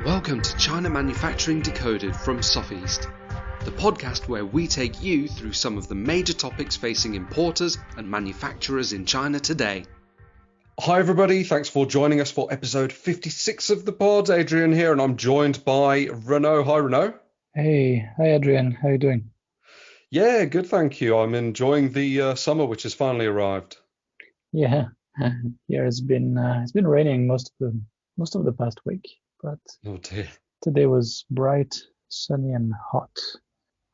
Welcome to China Manufacturing Decoded from Sofeast, the podcast where we take you through some of the major topics facing importers and manufacturers in China today. Hi everybody, thanks for joining us for episode 56 of the pod. Adrian here, and I'm joined by Renaud. Hi Renaud. Hey, hi Adrian, how you doing? Yeah, good, thank you. I'm enjoying the summer, which has finally arrived. Yeah, here it's been raining most of the past week, but Oh dear. today was bright, sunny, and hot.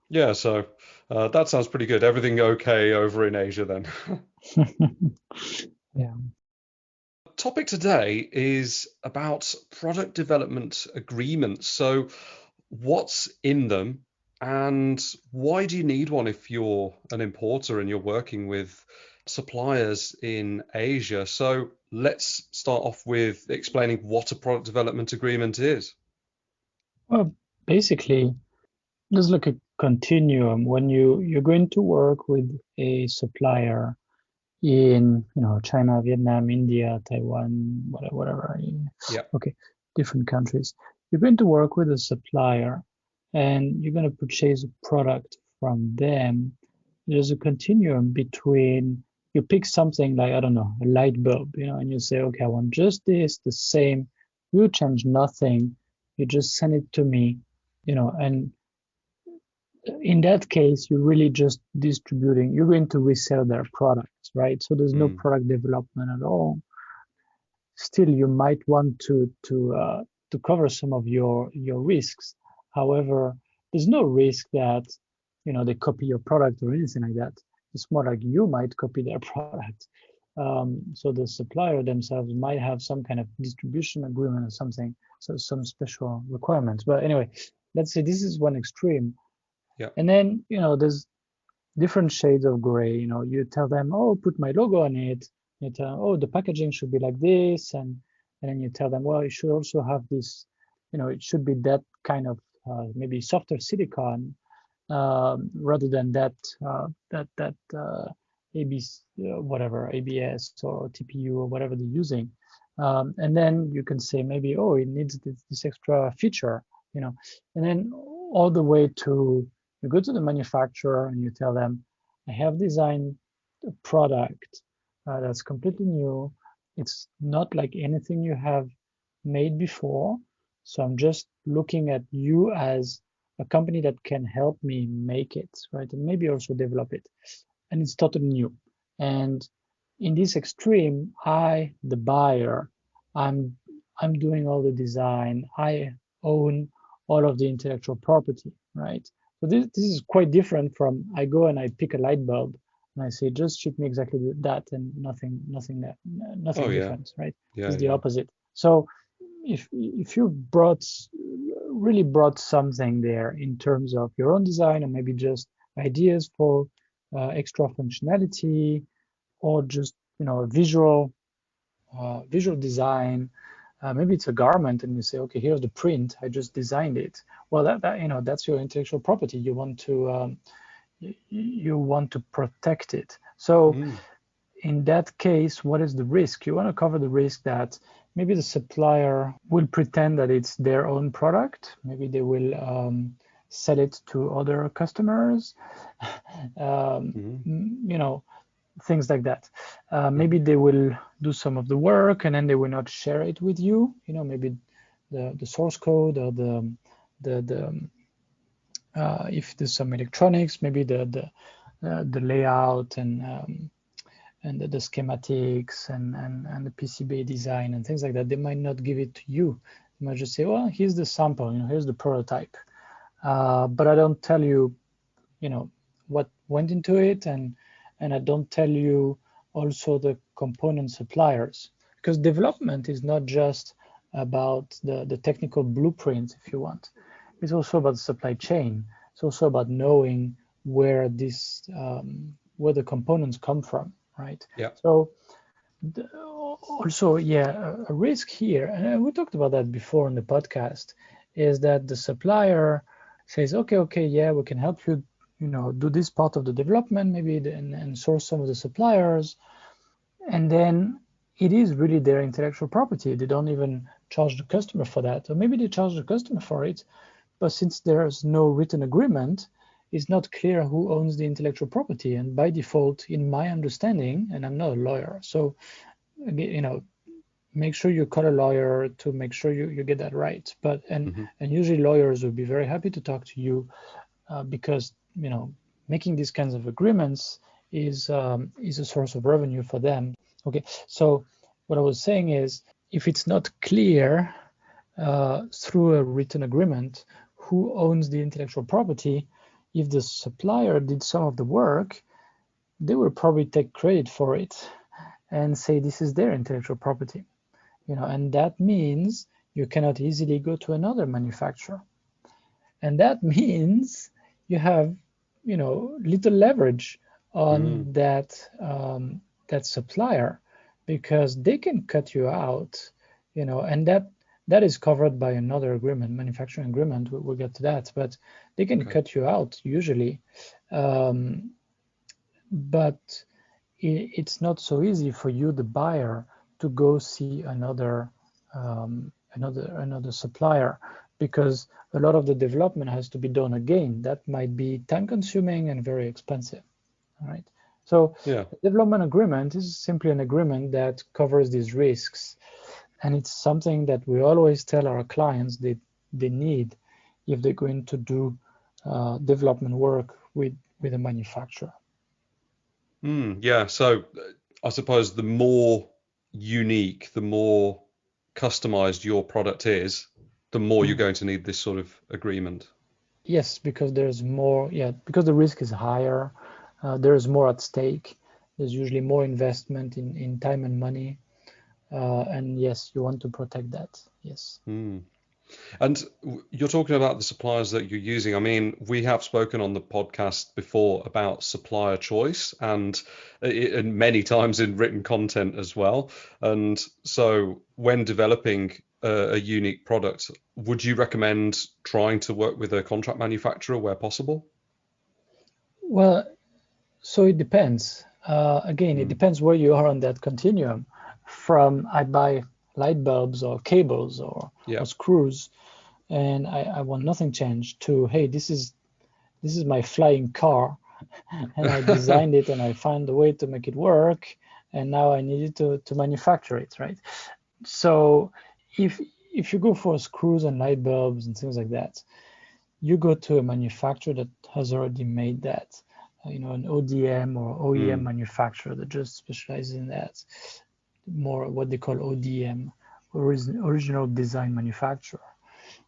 Yeah, so that sounds pretty good. Everything okay over in Asia then? Yeah. Topic today is about product development agreements. So, what's in them, and why do you need one if you're an importer and you're working with suppliers in Asia? So, let's start off with explaining what a product development agreement is. Well, basically, there's like a continuum when you're going to work with a supplier in, China, Vietnam, India, Taiwan, whatever. Yeah. Okay, different countries. You're going to work with a supplier and you're going to purchase a product from them. There's a continuum between you pick something like, I don't know, a light bulb, and you say, okay, I want just this, the same. You change nothing. You just send it to me, and in that case, you're really just distributing, you're going to resell their products, right? So there's no Mm, product development at all. Still, you might want to cover some of your risks. However, there's no risk that they copy your product or anything like that. It's more like you might copy their product. So the supplier themselves might have some kind of distribution agreement or something, so some special requirements. But anyway, let's say this is one extreme. yeah. And then, there's different shades of gray. You tell them, oh, put my logo on it. You tell, oh, the packaging should be like this. And then you tell them, well, it should also have this, it should be that kind of maybe softer silicon rather than that ABS, whatever, ABS or TPU or whatever they're using. And then you can say maybe, oh, it needs this extra feature, and then all the way to you go to the manufacturer and you tell them, I have designed a product that's completely new. It's not like anything you have made before. So I'm just looking at you as a company that can help me make it, right? And maybe also develop it. And it's totally new. And in this extreme, the buyer, I'm I'm doing all the design. I own all of the intellectual property, right? So this is quite different from I go and I pick a light bulb and I say just ship me exactly that and Oh nothing yeah. different, right? Yeah, It's the yeah. opposite. So if you really brought something there in terms of your own design or maybe just ideas for extra functionality or just visual design. Maybe it's a garment and you say, okay, here's the print. I just designed it. Well, that's your intellectual property. You want to protect it. So Mm, in that case, what is the risk? You want to cover the risk that maybe the supplier will pretend that it's their own product. Maybe they will sell it to other customers. mm, You know, things like that. mm. Maybe they will do some of the work and then they will not share it with you. Maybe the source code or the if there's some electronics, maybe the layout and the schematics and the PCB design and things like that. They might not give it to you. They might just say, well, here's the sample, here's the prototype. But I don't tell you, what went into it, and I don't tell you also the component suppliers, because development is not just about the technical blueprint, if you want. It's also about the supply chain. It's also about knowing where where the components come from, right? Yeah. So also, yeah, a risk here, and we talked about that before in the podcast, is that the supplier says, okay, yeah, we can help you, do this part of the development, maybe, and source some of the suppliers, and then it is really their intellectual property. They don't even charge the customer for that, or maybe they charge the customer for it, but since there's no written agreement, it's not clear who owns the intellectual property. And by default, in my understanding, and I'm not a lawyer, so make sure you call a lawyer to make sure you get that right. But Hmm. and usually lawyers would be very happy to talk to you because making these kinds of agreements is a source of revenue for them. Okay, so what I was saying is, if it's not clear through a written agreement who owns the intellectual property, if the supplier did some of the work, they will probably take credit for it and say this is their intellectual property. And that means you cannot easily go to another manufacturer. And that means you have, little leverage Mm. on that supplier because they can cut you out, and that is covered by another agreement, manufacturing agreement. We'll get to that, but they can Okay. cut you out usually. Um, but it's not so easy for you, the buyer, to go see another supplier because a lot of the development has to be done again. That might be time consuming and very expensive. All right. So Yeah. a development agreement is simply an agreement that covers these risks. And it's something that we always tell our clients they need if they're going to do development work with a manufacturer. Yeah. So I suppose the more unique, the more customized your product is, the more you're Mm. going to need this sort of agreement. Yes, because there's more, yeah, because the risk is higher, there's more at stake. There's usually more investment in time and money. And yes, you want to protect that. Yes. Hmm. And you're talking about the suppliers that you're using. I mean, we have spoken on the podcast before about supplier choice and many times in written content as well. And so when developing a unique product, would you recommend trying to work with a contract manufacturer where possible? Well, so it depends. Again, it Mm. depends where you are on that continuum. From I buy light bulbs or cables or Yeah. screws, and I want nothing changed to, hey, this is my flying car, and I designed it and I found a way to make it work, and now I need to manufacture it, right? So if if you go for screws and light bulbs and things like that, you go to a manufacturer that has already made that, an ODM or OEM Mm. manufacturer that just specializes in that, more what they call ODM, original design manufacturer.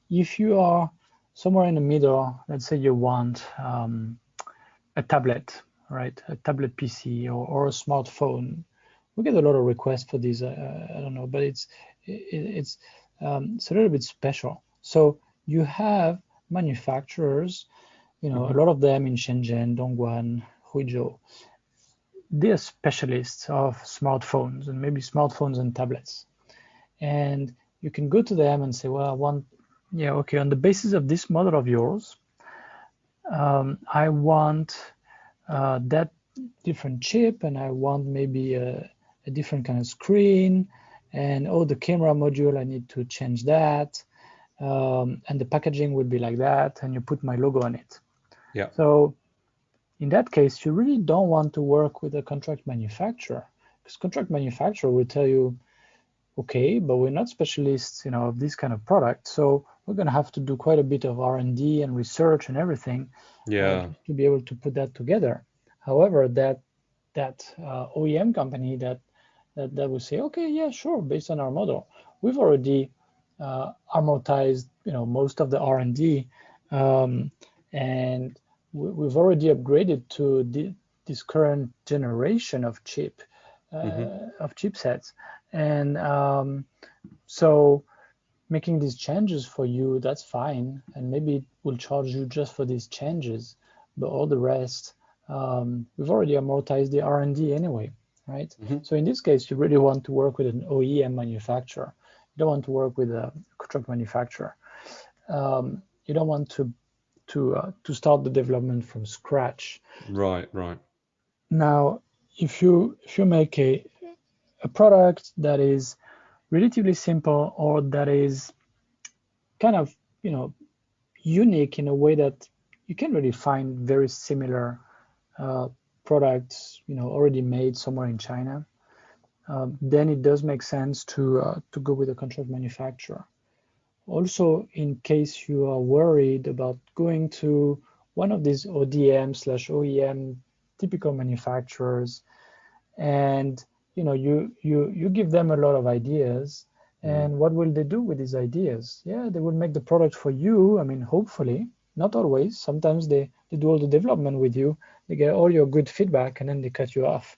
If you are somewhere in the middle, let's say you want a tablet, right? A tablet PC or a smartphone. We get a lot of requests for these. I don't know, but it's a little bit special. So you have manufacturers, a Hmm. lot of them in Shenzhen, Dongguan, Huizhou. They are specialists of smartphones and maybe smartphones and tablets. And you can go to them and say, well, I want, yeah, okay, on the basis of this model of yours, I want that different chip, and I want maybe a different kind of screen, and oh, the camera module, I need to change that, and the packaging will be like that, and you put my logo on it. Yeah. So in that case, you really don't want to work with a contract manufacturer, because contract manufacturer will tell you, okay, but we're not specialists, of this kind of product, so we're going to have to do quite a bit of R&D and research and everything Yeah. just to be able to put that together. However, that OEM company that will say, okay, yeah, sure, based on our model, we've already amortized, most of the R&D, and we've already upgraded to this current generation of Hmm. chipsets, and so making these changes for you, that's fine, and maybe it will charge you just for these changes, but all the rest, we've already amortized the R&D anyway, right? Hmm. So in this case, you really want to work with an OEM manufacturer. You don't want to work with a contract manufacturer. You don't want to start the development from scratch. Right. Right. Now, if you make a product that is relatively simple or that is kind of, unique in a way that you can really find very similar uh, products, already made somewhere in China, then it does make sense to go with a contract manufacturer. Also, in case you are worried about going to one of these ODM/OEM typical manufacturers, and you give them a lot of ideas, Mm. and what will they do with these ideas? Yeah, they will make the product for you. I mean, hopefully, not always. Sometimes they do all the development with you, they get all your good feedback, and then they cut you off.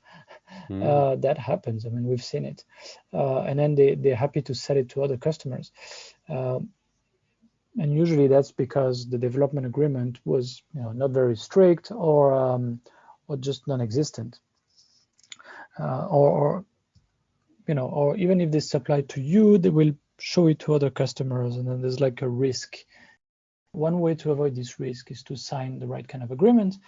Mm. That happens. I mean, we've seen it. And then they're happy to sell it to other customers. Uh, and usually that's because the development agreement was, not very strict, or just non-existent. Or even if they supply to you, they will show it to other customers, and then there's like a risk. One way to avoid this risk is to sign the right kind of agreement.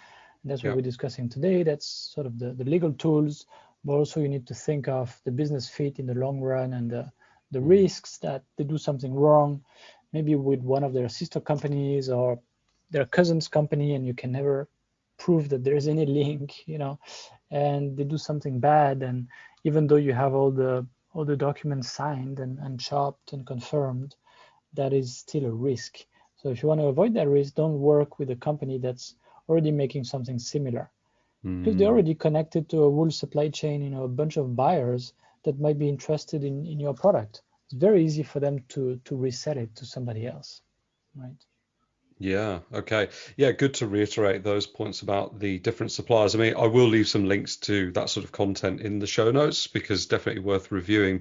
And that's what Yeah. we're discussing today. That's sort of the legal tools, but also you need to think of the business fit in the long run, and the Mm. risks that they do something wrong, maybe with one of their sister companies or their cousin's company, and you can never prove that there's any link, and they do something bad, and even though you have all the documents signed and chopped and confirmed, that is still a risk. So if you want to avoid that risk, don't work with a company that's already making something similar, because they're Mm. already connected to a whole supply chain, a bunch of buyers that might be interested in your product. It's very easy for them to resell it to somebody else, right? Yeah, okay. Yeah, good to reiterate those points about the different suppliers. I mean, I will leave some links to that sort of content in the show notes because definitely worth reviewing.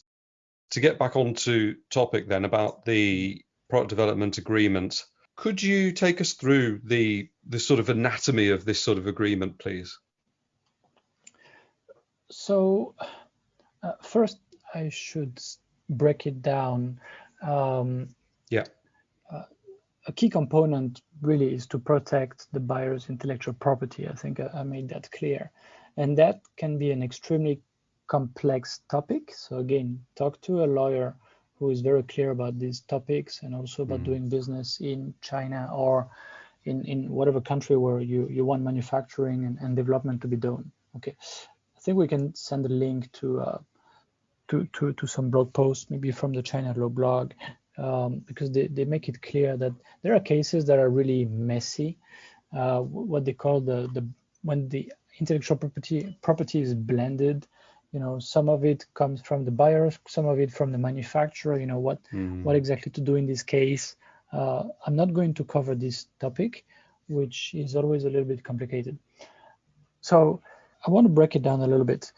To get back onto topic then about the product development agreement, could you take us through the sort of anatomy of this sort of agreement, please? So first, I should break it down. Um, Yeah. a key component really is to protect the buyer's intellectual property. I think I made that clear. And that can be an extremely complex topic. So again, talk to a lawyer who is very clear about these topics, and also about Mm. doing business in China, or in whatever country where you want manufacturing and development to be done. Okay. I think we can send a link to some blog posts, maybe from the China Law blog, because they make it clear that there are cases that are really messy. What they call the when the intellectual property is blended. Some of it comes from the buyer, some of it from the manufacturer. What Mm. exactly to do in this case. I'm not going to cover this topic, which is always a little bit complicated. So I want to break it down a little bit.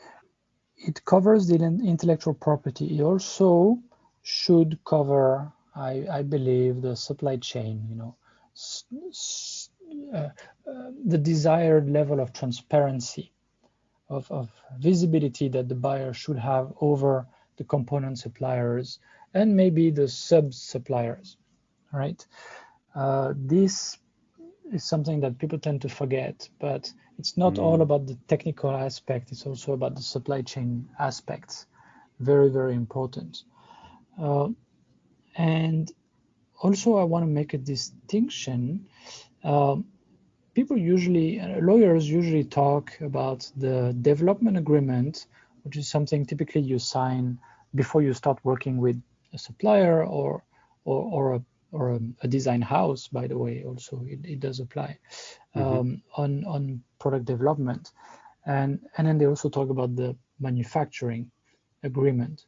It covers the intellectual property. It also should cover, I believe, the supply chain, uh, the desired level of transparency, of visibility that the buyer should have over the component suppliers and maybe the sub-suppliers, right? This is something that people tend to forget, but it's not all Mm. about the technical aspect, it's also about the supply chain aspects. Very, very important. Uh, and also, I want to make a distinction. Um, Lawyers usually talk about the development agreement, which is something typically you sign before you start working with a supplier, or a design house. By the way, also it does apply Hmm. on product development, and then they also talk about the manufacturing agreement,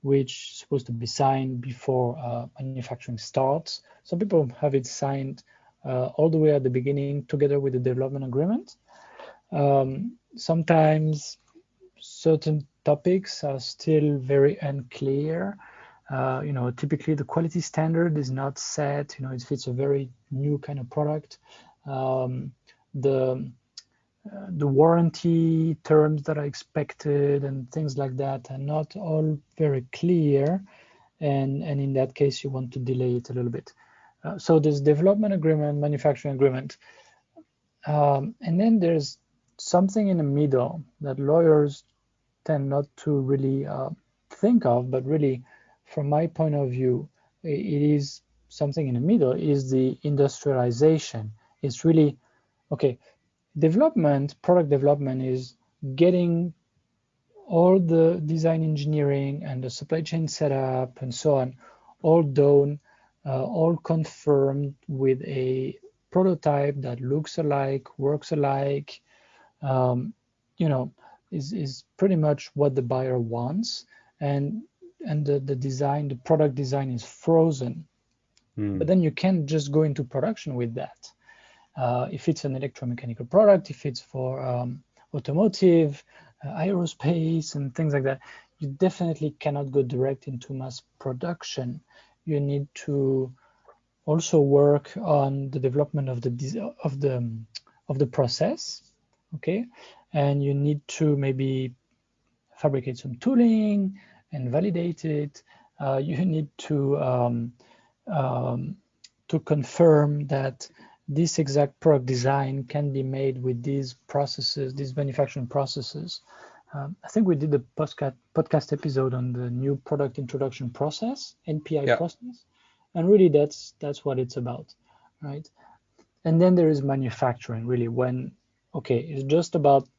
which is supposed to be signed before manufacturing starts. Some people have it signed all the way at the beginning together with the development agreement. Sometimes certain topics are still very unclear. Typically the quality standard is not set. If it's a very new kind of product, um, the the warranty terms that are expected and things like that are not all very clear, and in that case you want to delay it a little bit. So there's development agreement, manufacturing agreement, and then there's something in the middle that lawyers tend not to really think of, but really, from my point of view, it is something in the middle, is the industrialization. It's really, okay, product development is getting all the design engineering and the supply chain setup and so on, all done, all confirmed with a prototype that looks alike, works alike, um, you know, is pretty much what the buyer wants, and the design, the product design is frozen. But Mm. then you can't just go into production with that. If it's an electromechanical product, if it's for automotive, aerospace, and things like that, you definitely cannot go direct into mass production. You need to also work on the development of the process, okay, and you need to maybe fabricate some tooling and validate it. You need um, to confirm that this exact product design can be made with these processes, these manufacturing processes. I think we did a podcast episode on the new product introduction process, NPI Yeah. process, and really that's what it's about, right? And then there is manufacturing, really, when, okay, it's just about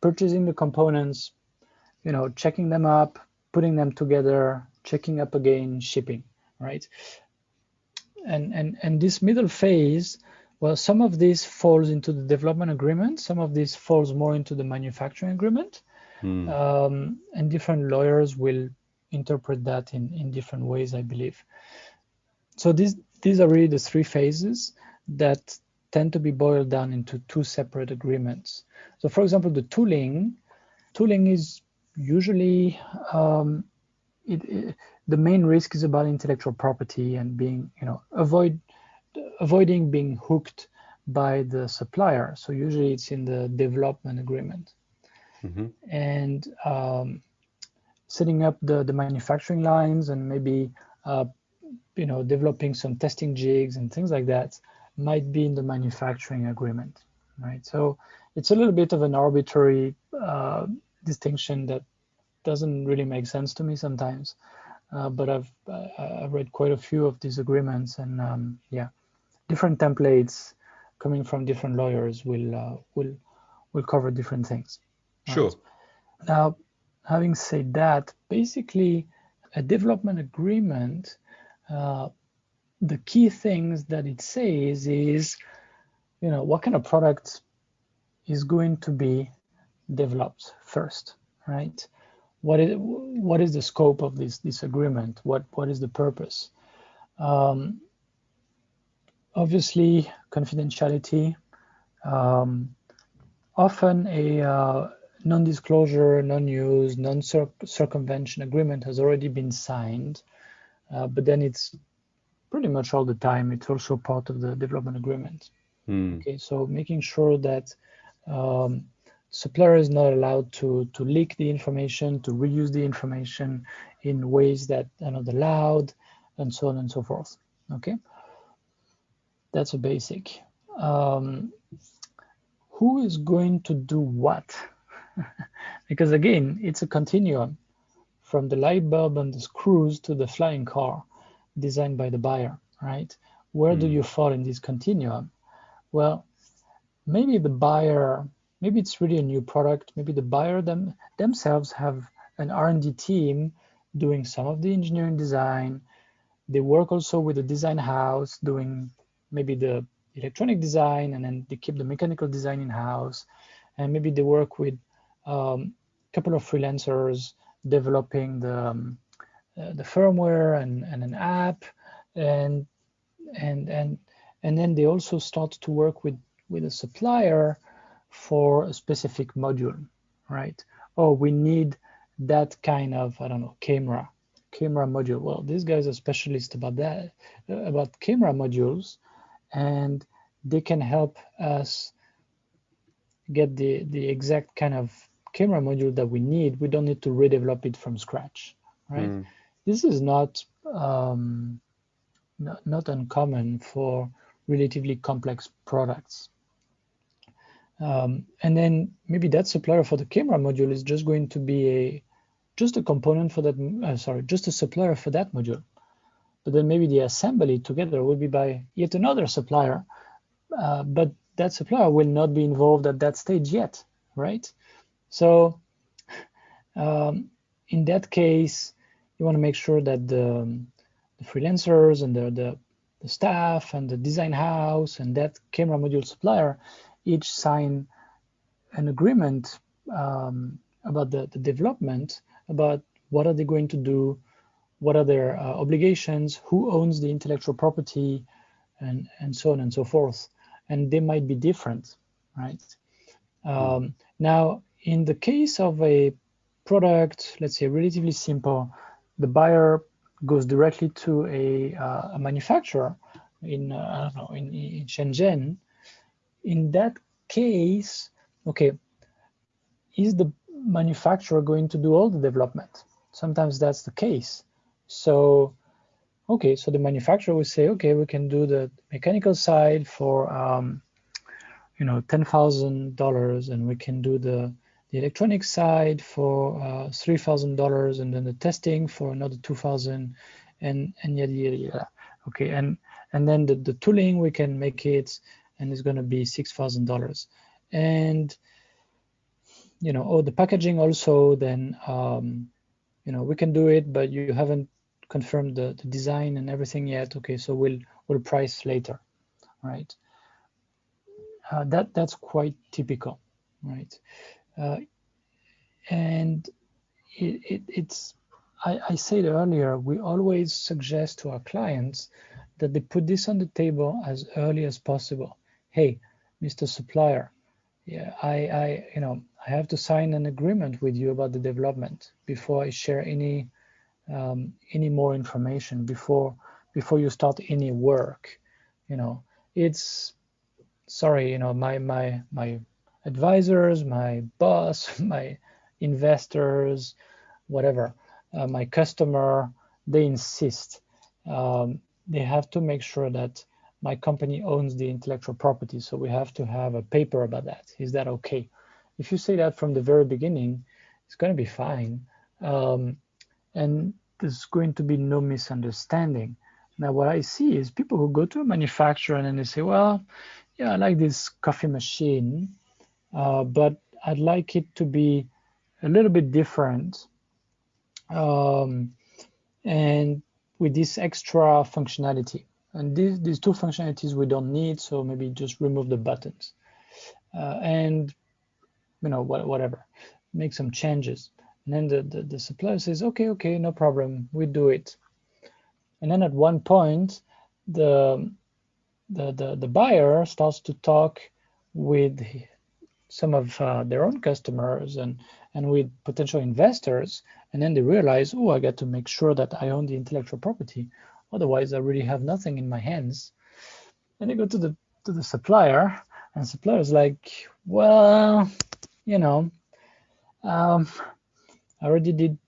purchasing the components, checking them up, putting them together, checking up again, shipping, right? And this middle phase, well, some of this falls into the development agreement, some of this falls more into the manufacturing agreement, Mm. and different lawyers will interpret that in different ways, I believe. So these are really the three phases that tend to be boiled down into two separate agreements. So, for example, the tooling is usually the main risk is about intellectual property and being, avoiding being hooked by the supplier. So usually it's in the development agreement. Mm-hmm. And setting up the manufacturing lines and maybe developing some testing jigs and things like that might be in the manufacturing agreement, right? So it's a little bit of an arbitrary distinction that doesn't really make sense to me sometimes. But I've read quite a few of these agreements, and yeah, different templates coming from different lawyers will cover different things, right? Sure. Now, having said that, basically, a development agreement, uh, the key things that it says is, what kind of product is going to be developed first, right? What is the scope of this agreement? What is the purpose? Um, Obviously, confidentiality. Um, Often a non-disclosure, non-use, non-circumvention agreement has already been signed, but then it's pretty much all the time. It's also part of the development agreement. Mm. Okay, so making sure that um, supplier is not allowed to leak the information, to reuse the information in ways that are not allowed, and so on and so forth. Okay, that's a basic. Um, who is going to do what? Because again, it's a continuum from the light bulb and the screws to the flying car designed by the buyer, right? Where do Mm. you fall in this continuum? Well, maybe the buyer, maybe it's really a new product, maybe the buyer themselves have an R&D team doing some of the engineering design. They work also with the design house doing maybe the electronic design, and then they keep the mechanical design in house. And maybe they work with a couple of freelancers developing the firmware and an app, and and and and then they also start to work with a supplier for a specific module, right? Oh, we need that kind of, I don't know, camera module. Well, these guys are specialists about that, about camera modules, and they can help us get the exact kind of camera module that we need. We don't need to redevelop it from scratch, right? Mm. This is not uncommon for relatively complex products. And then maybe that supplier for the camera module is just going to be just a component for that, just a supplier for that module. But then maybe the assembly together will be by yet another supplier, but that supplier will not be involved at that stage yet, right? So in that case, you want to make sure that the freelancers and the staff and the design house and that camera module supplier each sign an agreement about the development, about what are they going to do, what are their obligations, who owns the intellectual property, and so on and so forth. And they might be different, right? Now, in the case of a product, let's say relatively simple, the buyer goes directly to a manufacturer in, I don't know, in Shenzhen. In that case, okay, is the manufacturer going to do all the development? Sometimes that's the case. So, okay, so the manufacturer will say, okay, we can do the mechanical side for, $10,000, and we can do the electronic side for $3,000, and then the testing for another 2,000, and yada yada yada. Okay, and then the tooling we can make it, and it's going to be $6,000, and the packaging also, then we can do it, but you haven't confirmed the design and everything yet. Okay, so we'll price later, right? That's quite typical, right? And it's I said earlier, we always suggest to our clients that they put this on the table as early as possible. Hey, Mr. Supplier, yeah, I have to sign an agreement with you about the development before I share any more information, before you start any work. It's sorry, my advisors, my boss, my investors, whatever, my customer, they insist. They have to make sure that my company owns the intellectual property, so we have to have a paper about that. Is that okay? If you say that from the very beginning, it's going to be fine, and there's going to be no misunderstanding. Now, what I see is people who go to a manufacturer and then they say, well, yeah, I like this coffee machine, but I'd like it to be a little bit different, and with this extra functionality. And these two functionalities we don't need, so maybe just remove the buttons, and whatever, make some changes. And then the supplier says, okay, no problem, we do it. And then at one point, the buyer starts to talk with some of their own customers and with potential investors, and then they realize, oh, I got to make sure that I own the intellectual property, otherwise I really have nothing in my hands. And they go to the supplier, and the supplier is like, well, I already did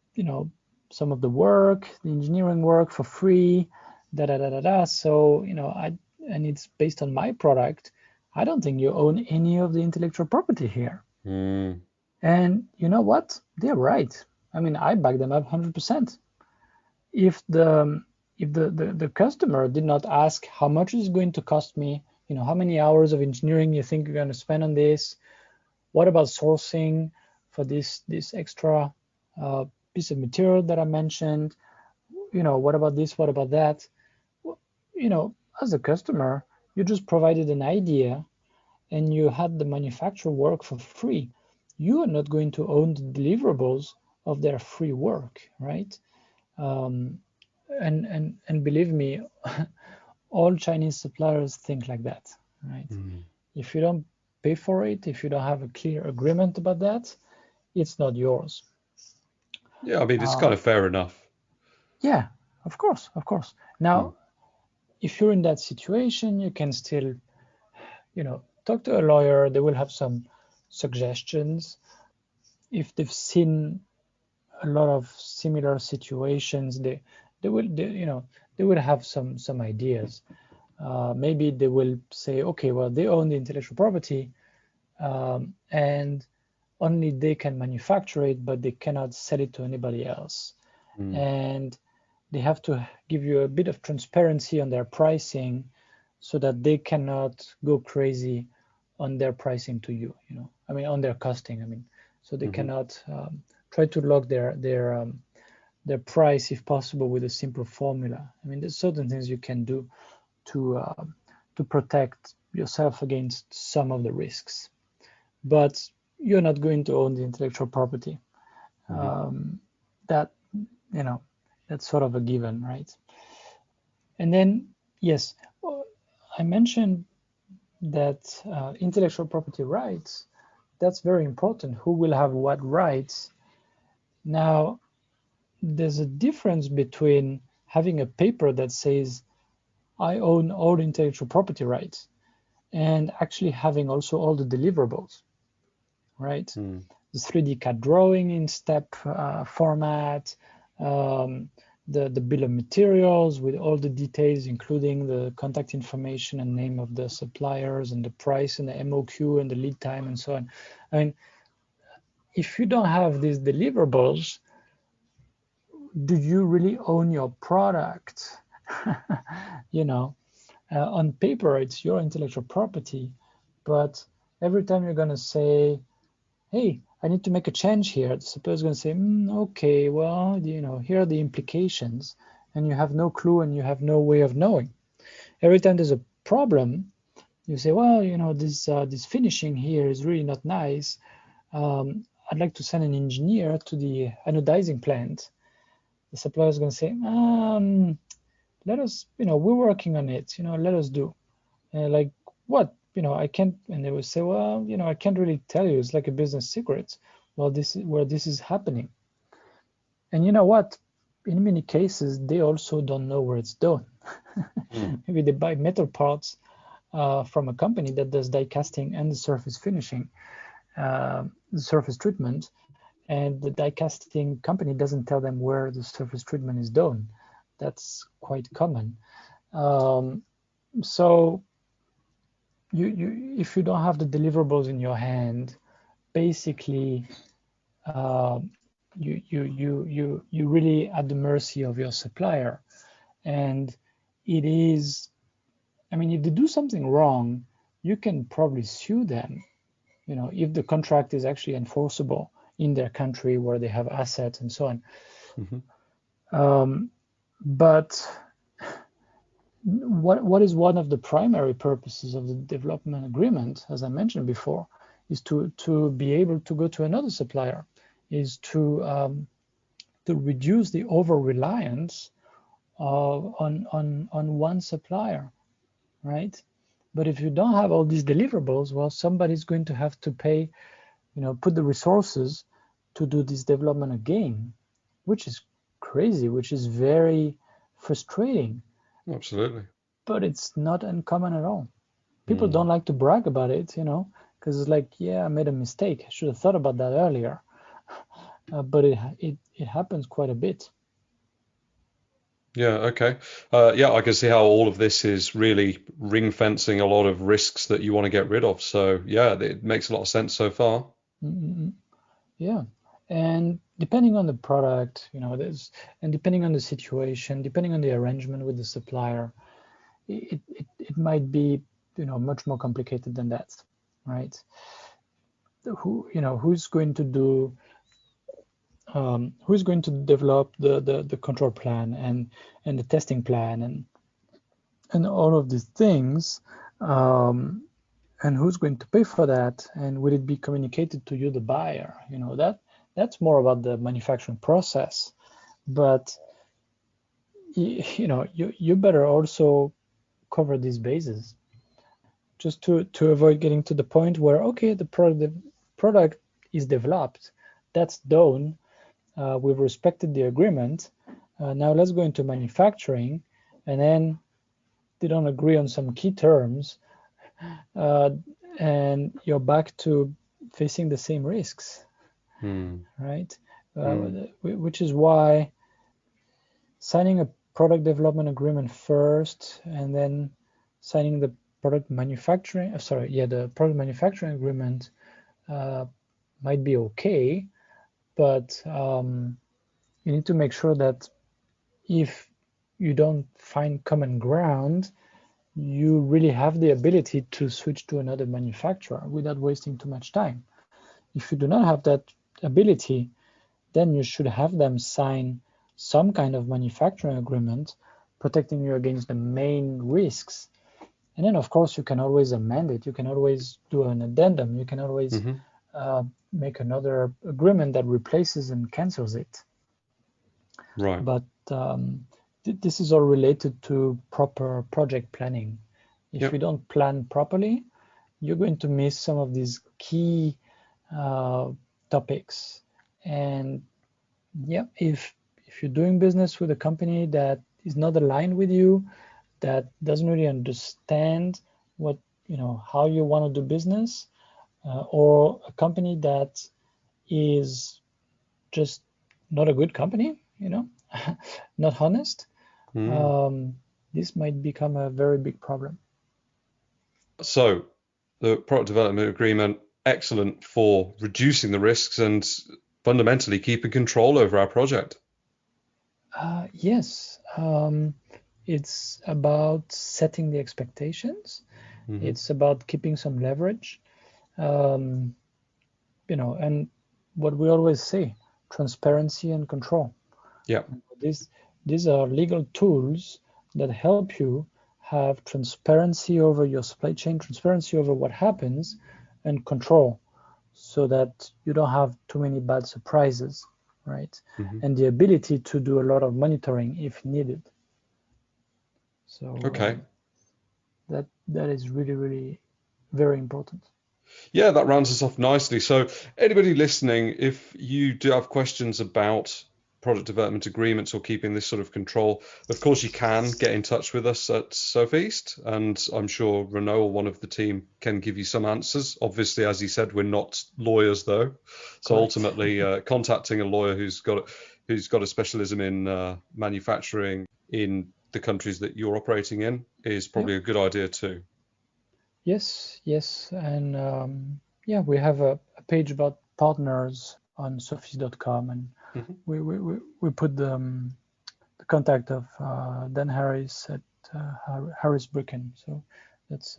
some of the work, the engineering work for free, da da da da da. So and it's based on my product. I don't think you own any of the intellectual property here. And you know what? They're right. I mean, I back them up 100%. If the customer did not ask how much is going to cost me, how many hours of engineering you think you're going to spend on this, what about sourcing for this extra piece of material that I mentioned, what about this, what about that? As a customer, you just provided an idea and you had the manufacturer work for free. You are not going to own the deliverables of their free work, right? And believe me, all Chinese suppliers think like that, right? If you don't pay for it, if you don't have a clear agreement about that, it's not yours. Yeah, I mean, it's kind of fair enough. Yeah, of course. Now, if you're in that situation, you can still, talk to a lawyer. They will have some suggestions. If they've seen a lot of similar situations, they will have some ideas. Maybe they will say, okay, well, they own the intellectual property. and only they can manufacture it, but they cannot sell it to anybody else. Mm. And they have to give you a bit of transparency on their pricing so that they cannot go crazy on their pricing to you, I mean, on their costing, I mean, so they Hmm. cannot try to lock their price if possible with a simple formula. I mean, there's certain things you can do to protect yourself against some of the risks, but you're not going to own the intellectual property. Hmm. That you know that's sort of a given, right? And then yes, I mentioned that intellectual property rights, that's very important. Who will have what rights? Now, there's a difference between having a paper that says I own all intellectual property rights and actually having also all the deliverables, right? Mm. The 3D CAD drawing in step format, um, the bill of materials with all the details, including the contact information and name of the suppliers and the price and the MOQ and the lead time and so on. I mean, if you don't have these deliverables, do you really own your product? you know, on paper, it's your intellectual property, but every time you're going to say, hey, I need to make a change here, the supplier is going to say, okay, well, here are the implications, and you have no clue and you have no way of knowing. Every time there's a problem, you say, well, this finishing here is really not nice. I'd like to send an engineer to the anodizing plant. The supplier is going to say, let us, we're working on it, let us do. Like, what? I can't, and they will say, well, I can't really tell you. It's like a business secret. Well, this is where this is happening. And you know what? In many cases, they also don't know where it's done. Mm. Maybe they buy metal parts from a company that does die casting and the surface finishing, the surface treatment, and the die casting company doesn't tell them where the surface treatment is done. That's quite common. Um, so if you don't have the deliverables in your hand, basically uh, you really at the mercy of your supplier, and it is. I mean, if they do something wrong, you can probably sue them. If the contract is actually enforceable in their country where they have assets and so on. Hmm. But what is one of the primary purposes of the development agreement, as I mentioned before, is to be able to go to another supplier, is to reduce the over reliance on one supplier, right? But if you don't have all these deliverables, well, somebody's going to have to pay, put the resources to do this development again, which is crazy, which is very frustrating, Absolutely. but it's not uncommon at all. People Mm. don't like to brag about it, because it's like, yeah, I made a mistake. I should have thought about that earlier. But it happens quite a bit. Yeah, okay. Yeah, I can see how all of this is really ring fencing a lot of risks that you want to get rid of. So, yeah, it makes a lot of sense so far. Mm-mm. Yeah. And depending on the product, and depending on the situation, depending on the arrangement with the supplier, it might be, much more complicated than that, right? Who's going to do, who's going to develop the control plan and the testing plan and all of these things, and who's going to pay for that, and will it be communicated to you, the buyer? That's more about the manufacturing process, but you better also cover these bases just to avoid getting to the point where, okay, the product is developed, that's done, we've respected the agreement, now let's go into manufacturing, and then they don't agree on some key terms, uh, and you're back to facing the same risks, Mm. right? Mm. Which is why signing a product development agreement first, and then signing the the product manufacturing agreement might be okay, but you need to make sure that if you don't find common ground, you really have the ability to switch to another manufacturer without wasting too much time. If you do not have that ability, then you should have them sign some kind of manufacturing agreement protecting you against the main risks. And then, of course, you can always amend it. You can always do an addendum. You can always make another agreement that replaces and cancels it. Right. But this is all related to proper project planning. If you don't plan properly, you're going to miss some of these key topics. And yeah, if you're doing business with a company that is not aligned with you, that doesn't really understand what, how you want to do business, or a company that is just not a good company, not honest, this might become a very big problem. So the product development agreement, excellent for reducing the risks and fundamentally keeping control over our project. Yes, it's about setting the expectations. It's about keeping some leverage, and what we always say, transparency and control. Yeah. These are legal tools that help you have transparency over your supply chain, transparency over what happens, and control, so that you don't have too many bad surprises, right? And the ability to do a lot of monitoring if needed. So that is really, really very important. Yeah, that rounds us off nicely. So anybody listening, if you do have questions about product development agreements or keeping this sort of control, of course you can get in touch with us at Sofeast, and I'm sure Renaud or one of the team can give you some answers. Obviously, as you said, we're not lawyers though, so ultimately contacting a lawyer who's got a specialism in manufacturing in the countries that you're operating in is probably a good idea too. Yes, and we have a page about partners on sofeast.com, and we put the contact of Dan Harris at Harris Bricken, so that's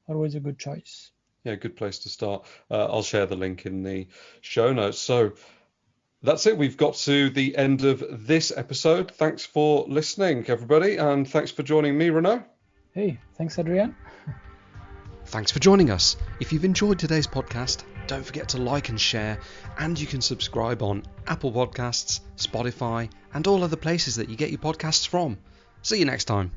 always a good choice. Yeah, good place to start. I'll share the link in the show notes. So that's it. We've got to the end of this episode. Thanks for listening, everybody, and thanks for joining me, Renaud. Hey, thanks, Adrian. Thanks for joining us. If you've enjoyed today's podcast, don't forget to like and share, and you can subscribe on Apple Podcasts, Spotify, and all other places that you get your podcasts from. See you next time.